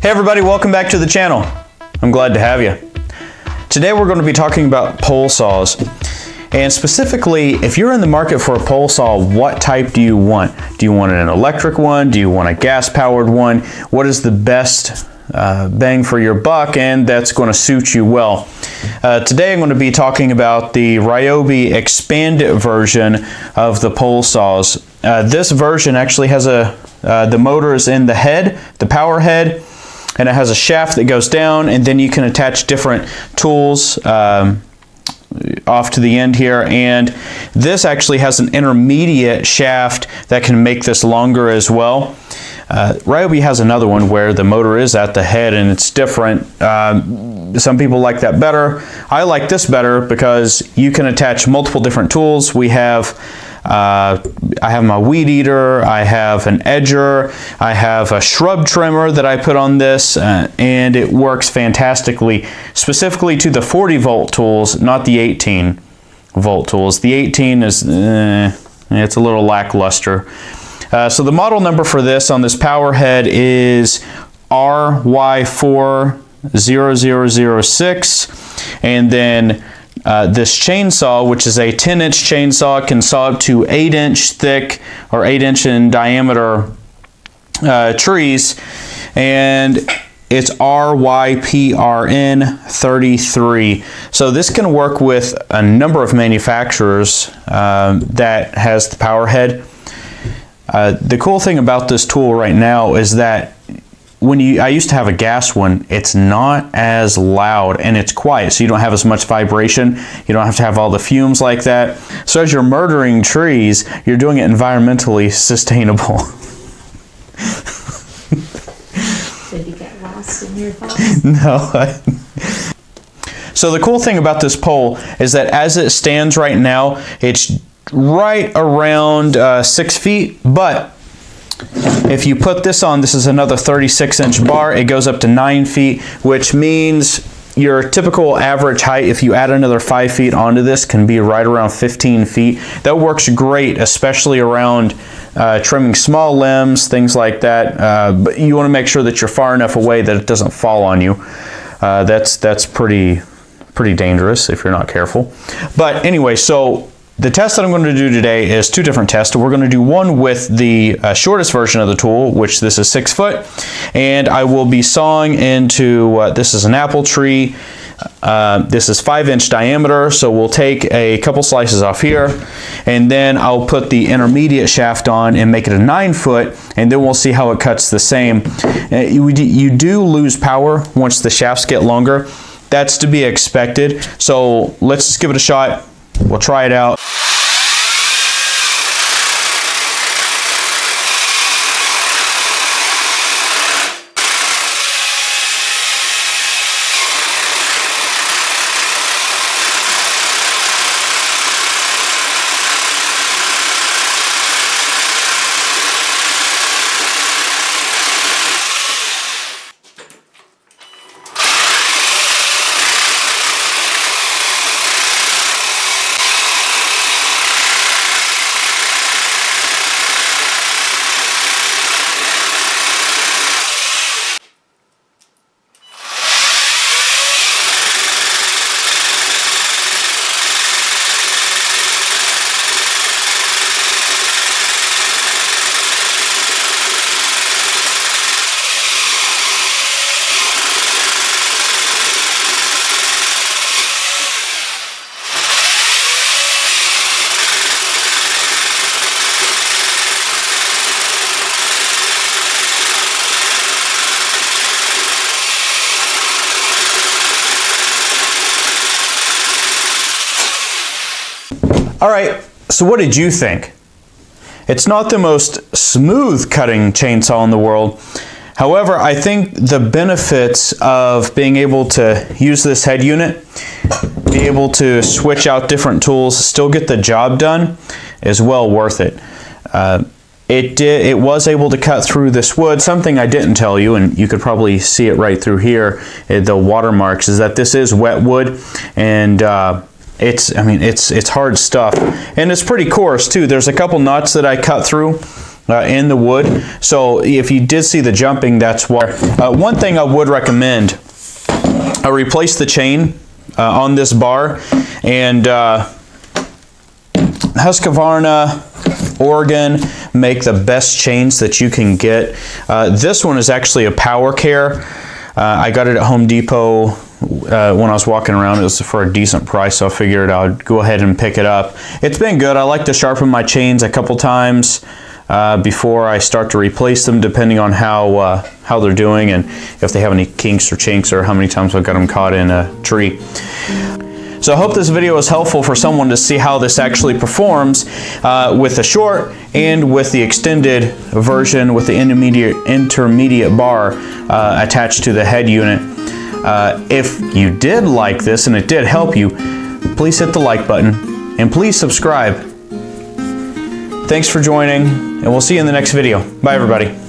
Hey everybody, welcome back to the channel. I'm glad to have you. Today we're going to be talking about pole saws. And specifically, if you're in the market for a pole saw, what type do you want? Do you want an electric one? Do you want a gas-powered one? What is the best bang for your buck and that's going to suit you well? Today I'm going to be talking about the Ryobi expanded version of the pole saws. This version actually has the motor is in the head, the power head, and it has a shaft that goes down, and then you can attach different tools off to the end here. And this actually has an intermediate shaft that can make this longer as well. Ryobi has another one where the motor is at the head and it's different. Some people like that better. I like this better because you can attach multiple different tools. We have I have my weed eater, I have an edger, I have a shrub trimmer that I put on this, and it works fantastically, specifically to the 40 volt tools, not the 18 volt tools. The 18 is, it's a little lackluster. So the model number for this on this power head is RY40006, and then this chainsaw, which is a 10-inch chainsaw, can saw up to 8-inch thick or 8-inch in diameter trees, and it's RYPRN33. So this can work with a number of manufacturers that has the power head. The cool thing about this tool right now is that I used to have a gas one, it's not as loud and it's quiet, so you don't have as much vibration. You don't have to have all the fumes like that. So as you're murdering trees, you're doing it environmentally sustainable. Did you get lost in your thoughts? No. So the cool thing about this pole is that as it stands right now, it's right around 6 feet, but if you put this on, this is another 36-inch bar, it goes up to 9 feet, which means your typical average height, if you add another 5 feet onto this, can be right around 15 feet. That works great, especially around trimming small limbs, things like that. But you want to make sure that you're far enough away that it doesn't fall on you. That's pretty dangerous if you're not careful. But anyway, so the test that I'm going to do today is two different tests. We're going to do one with the shortest version of the tool, which this is 6 foot, and I will be sawing into, this is an apple tree. This is 5-inch diameter, so we'll take a couple slices off here, and then I'll put the intermediate shaft on and make it a 9 foot, and then we'll see how it cuts the same. You do lose power once the shafts get longer. That's to be expected, so let's just give it a shot. We'll try it out. All right, so what did you think? It's not the most smooth cutting chainsaw in the world. However, I think the benefits of being able to use this head unit, be able to switch out different tools, still get the job done, is well worth it. It was able to cut through this wood. Something I didn't tell you, and you could probably see it right through here, the watermarks, is that this is wet wood, and it's hard stuff, and it's pretty coarse too. There's a couple nuts that I cut through in the wood. So if you did see the jumping, that's why. One thing I would recommend, replace the chain on this bar, and Husqvarna, Oregon make the best chains that you can get. This one is actually a Power Care. I got it at Home Depot when I was walking around. It was for a decent price, so I figured I'd go ahead and pick it up. It's been good. I like to sharpen my chains a couple times before I start to replace them, depending on how they're doing and if they have any kinks or chinks or how many times I've got them caught in a tree. So I hope this video is helpful for someone to see how this actually performs with the short and with the extended version with the intermediate bar attached to the head unit. If you did like this and it did help you, please hit the like button and please subscribe. Thanks for joining, and we'll see you in the next video. Bye, everybody.